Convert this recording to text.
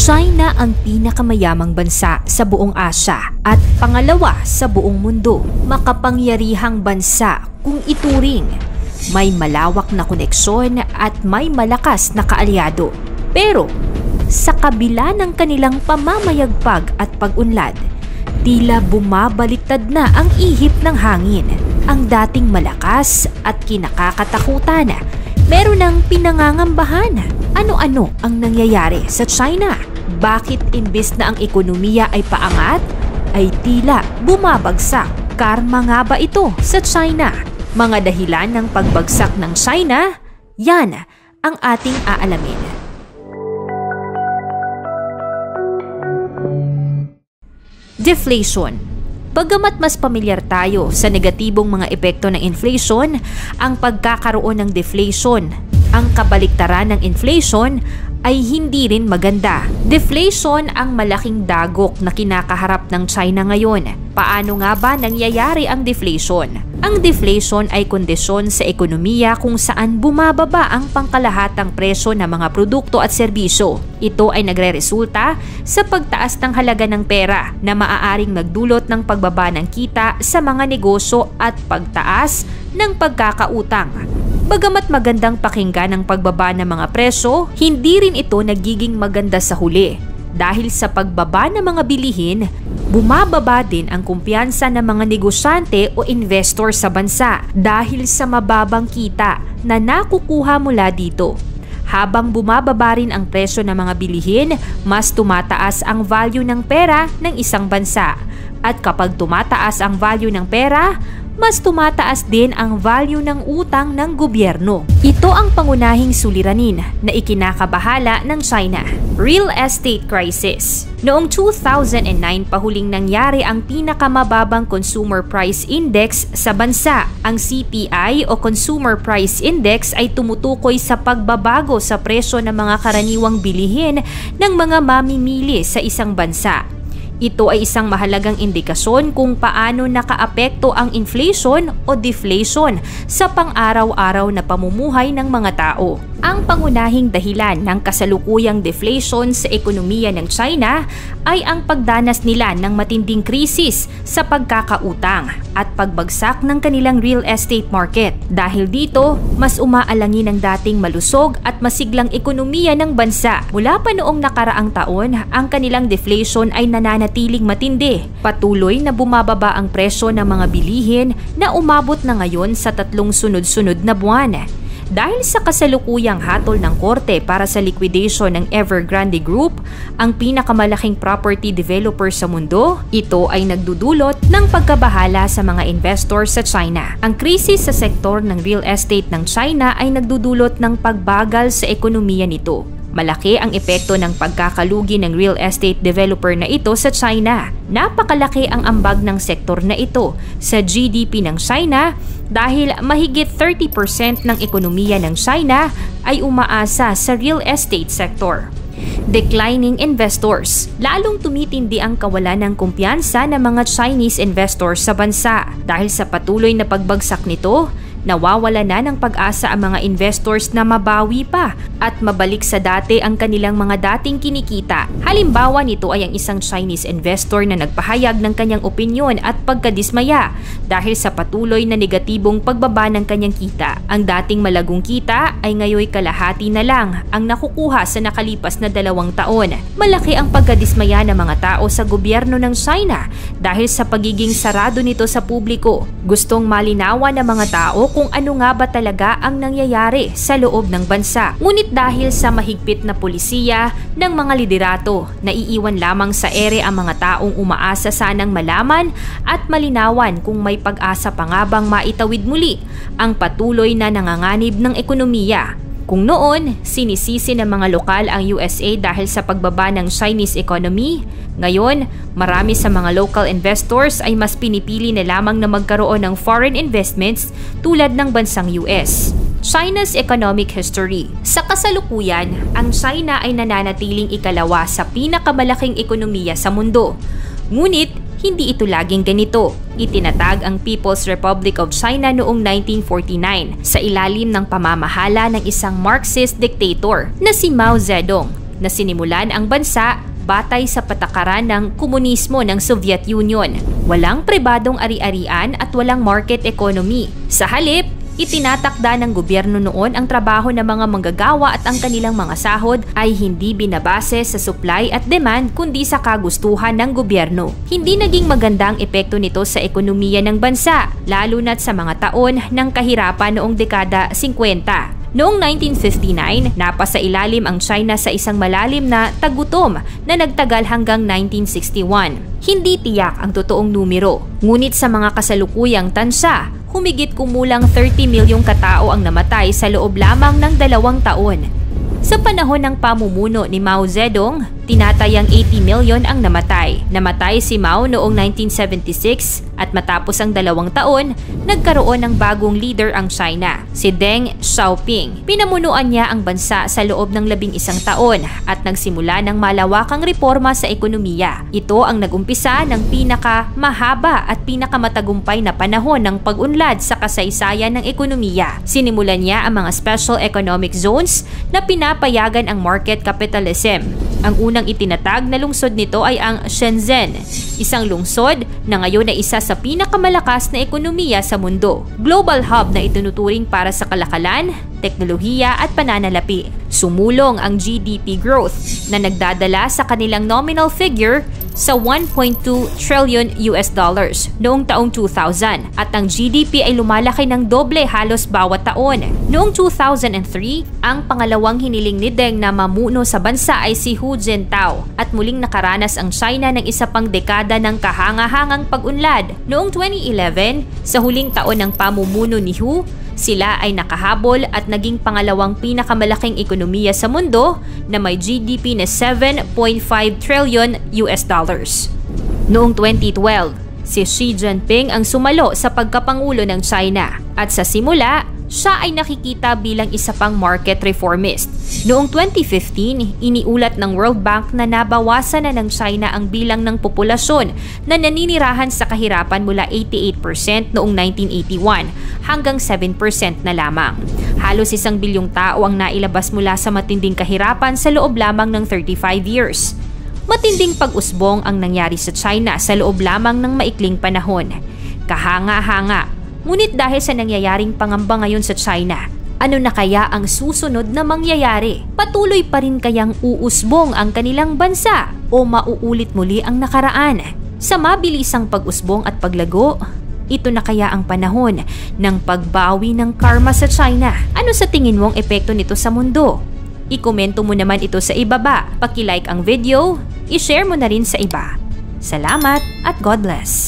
China ang pinakamayamang bansa sa buong Asya at pangalawa sa buong mundo. Makapangyarihang bansa kung ituring. May malawak na koneksyon at may malakas na kaalyado. Pero sa kabila ng kanilang pamamayagpag at pag-unlad, tila bumabaliktad na ang ihip ng hangin. Ang dating malakas at kinakakatakutan, meron ng pinangangambahan. Ano-ano ang nangyayari sa China? Bakit imbes na ang ekonomiya ay paangat, ay tila bumabagsak? Karma nga ba ito sa China? Mga dahilan ng pagbagsak ng China? Yan ang ating aalamin. Deflation. Bagamat mas pamilyar tayo sa negatibong mga epekto ng inflation, ang pagkakaroon ng deflation, ang kabaliktaran ng inflation, ay hindi rin maganda. Deflation ang malaking dagok na kinakaharap ng China ngayon. Paano nga ba nangyayari ang deflation? Ang deflation ay kondisyon sa ekonomiya kung saan bumababa ang pangkalahatang presyo ng mga produkto at serbisyo. Ito ay nagreresulta sa pagtaas ng halaga ng pera na maaaring magdulot ng pagbaba ng kita sa mga negosyo at pagtaas ng pagkakautang. Bagamat magandang pakinggan ang pagbaba ng mga presyo, hindi rin ito nagiging maganda sa huli. Dahil sa pagbaba ng mga bilihin, bumababa din ang kumpiyansa ng mga negosyante o investor sa bansa dahil sa mababang kita na nakukuha mula dito. Habang bumababa rin ang presyo ng mga bilihin, mas tumataas ang value ng pera ng isang bansa. At kapag tumataas ang value ng pera, mas tumataas din ang value ng utang ng gobyerno. Ito ang pangunahing suliranin na ikinakabahala ng China. Real estate crisis. Noong 2009 pahuling nangyari ang pinakamababang consumer price index sa bansa. Ang CPI o Consumer Price Index ay tumutukoy sa pagbabago sa presyo ng mga karaniwang bilihin ng mga mamimili sa isang bansa. Ito ay isang mahalagang indikasyon kung paano nakaapekto ang inflation o deflation sa pang-araw-araw na pamumuhay ng mga tao. Ang pangunahing dahilan ng kasalukuyang deflation sa ekonomiya ng China ay ang pagdanas nila ng matinding krisis sa pagkakautang at pagbagsak ng kanilang real estate market. Dahil dito, mas umaalangin ang dating malusog at masiglang ekonomiya ng bansa. Mula pa noong nakaraang taon, ang kanilang deflation ay nananatiling matindi. Patuloy na bumababa ang presyo ng mga bilihin na umabot na ngayon sa 3 sunod-sunod na buwan. Dahil sa kasalukuyang hatol ng korte para sa liquidation ng Evergrande Group, ang pinakamalaking property developer sa mundo, ito ay nagdudulot ng pagkabahala sa mga investors sa China. Ang krisis sa sektor ng real estate ng China ay nagdudulot ng pagbagal sa ekonomiya nito. Malaki ang epekto ng pagkakalugi ng real estate developer na ito sa China. Napakalaki ang ambag ng sektor na ito sa GDP ng China dahil mahigit 30% ng ekonomiya ng China ay umaasa sa real estate sector. Declining investors. Lalong tumitindi ang kawalan ng kumpiyansa ng mga Chinese investors sa bansa. Dahil sa patuloy na pagbagsak nito, nawawala na ng pag-asa ang mga investors na mabawi pa at mabalik sa dati ang kanilang mga dating kinikita. Halimbawa nito ay ang isang Chinese investor na nagpahayag ng kanyang opinyon at pagkadismaya dahil sa patuloy na negatibong pagbaba ng kanyang kita. Ang dating malagong kita ay ngayoy kalahati na lang ang nakukuha sa nakalipas na 2 taon. Malaki ang pagkadismaya ng mga tao sa gobyerno ng China dahil sa pagiging sarado nito sa publiko. Gustong malinawan ng mga tao kung ano nga ba talaga ang nangyayari sa loob ng bansa. Ngunit dahil sa mahigpit na polisiya ng mga liderato, naiiwan lamang sa ere ang mga taong umaasa sanang malaman at malinawan kung may pag-asa pa nga bang maitawid muli ang patuloy na nanganganib ng ekonomiya. Kung noon, sinisisi ng mga lokal ang USA dahil sa pagbaba ng Chinese economy, ngayon, marami sa mga local investors ay mas pinipili na lamang na magkaroon ng foreign investments tulad ng bansang US. China's economic history. Sa kasalukuyan, ang China ay nananatiling ikalawa sa pinakamalaking ekonomiya sa mundo. Ngunit, hindi ito laging ganito. Itinatag ang People's Republic of China noong 1949 sa ilalim ng pamamahala ng isang Marxist dictator na si Mao Zedong. na sinimulan ang bansa batay sa patakaran ng komunismo ng Soviet Union. Walang pribadong ari-arian at walang market economy. Sa halip, itinatakda ng gobyerno noon ang trabaho ng mga manggagawa at ang kanilang mga sahod ay hindi binabase sa supply at demand kundi sa kagustuhan ng gobyerno. Hindi naging maganda ang epekto nito sa ekonomiya ng bansa, lalo na't sa mga taon ng kahirapan noong dekada 50. Noong 1959, napasa ilalim ang China sa isang malalim na tagutom na nagtagal hanggang 1961. Hindi tiyak ang totoong numero, ngunit sa mga kasalukuyang tansya, humigit kumulang 30 milyong katao ang namatay sa loob lamang ng 2 taon. Sa panahon ng pamumuno ni Mao Zedong, tinatayang 80 milyon ang namatay. Namatay si Mao noong 1976 at matapos ang 2 taon, nagkaroon ng bagong leader ang China, si Deng Xiaoping. Pinamunuan niya ang bansa sa loob ng 11 taon at nagsimula ng malawakang reforma sa ekonomiya. Ito ang nagumpisa ng pinakamahaba at pinakamatagumpay na panahon ng pag-unlad sa kasaysayan ng ekonomiya. Sinimulan niya ang mga special economic zones na pinapayagan ang market capitalism. Ang unang itinatag na lungsod nito ay ang Shenzhen, isang lungsod na ngayon ay isa sa pinakamalakas na ekonomiya sa mundo. Global hub na itinuturing para sa kalakalan, teknolohiya at pananalapi. Sumulong ang GDP growth na nagdadala sa kanilang nominal figure sa 1.2 trillion US dollars noong taong 2000 at ang GDP ay lumalaki ng doble halos bawat taon. Noong 2003, ang pangalawang hiniling ni Deng na mamuno sa bansa ay si Hu Jintao at muling nakaranas ang China ng isa pang dekada ng kahanga-hangang pag-unlad. Noong 2011, sa huling taon ng pamumuno ni Hu, sila ay nakahabol at naging pangalawang pinakamalaking ekonomiya sa mundo na may GDP na 7.5 trillion US dollars. Noong 2012, si Xi Jinping ang sumalo sa pagkapangulo ng China at sa simula, siya ay nakikita bilang isa pang market reformist. Noong 2015, iniulat ng World Bank na nabawasan na ng China ang bilang ng populasyon na naninirahan sa kahirapan mula 88% noong 1981 hanggang 7% na lamang. Halos 1 bilyong tao ang nailabas mula sa matinding kahirapan sa loob lamang ng 35 years. Matinding pag-usbong ang nangyari sa China sa loob lamang ng maikling panahon. Kahanga-hanga. Ngunit dahil sa nangyayaring pangamba ngayon sa China, ano na kaya ang susunod na mangyayari? Patuloy pa rin kayang uusbong ang kanilang bansa o mauulit muli ang nakaraan? Sa mabilisang pag-usbong at paglago, ito na kaya ang panahon ng pagbawi ng karma sa China? Ano sa tingin mo ang epekto nito sa mundo? I-komento mo naman ito sa ibaba, paki-like ang video, i-share mo na rin sa iba. Salamat at God bless!